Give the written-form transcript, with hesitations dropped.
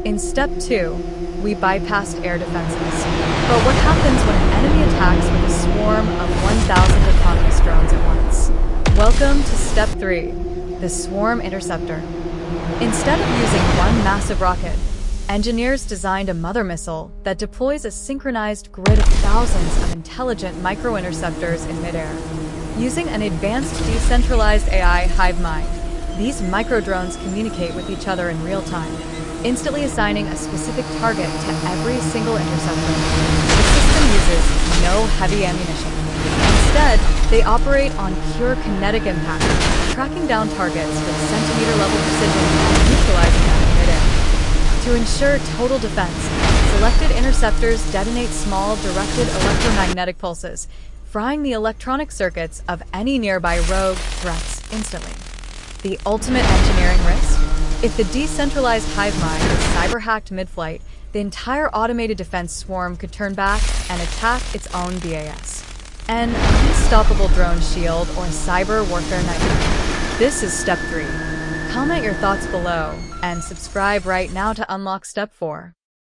In Step 2, we bypassed air defenses. But what happens when an enemy attacks with a swarm of 1,000 autonomous drones at once? Welcome to Step 3, the Swarm Interceptor. Instead of using one massive rocket, engineers designed a mother missile that deploys a synchronized grid of thousands of intelligent micro-interceptors in midair. Using an advanced decentralized AI hive-mind, these micro-drones communicate with each other in real time, instantly assigning a specific target to every single interceptor. The system uses no heavy ammunition. Instead, they operate on pure kinetic impact, tracking down targets with centimeter-level precision and neutralizing them in midair. To ensure total defense, selected interceptors detonate small, directed electromagnetic pulses, frying the electronic circuits of any nearby rogue threats instantly. The ultimate engineering risk? If the decentralized hive-mind is cyber-hacked mid-flight, the entire automated defense swarm could turn back and attack its own BAS. An unstoppable drone shield or cyber warfare nightmare. This is Step 3. Comment your thoughts below and subscribe right now to unlock Step 4.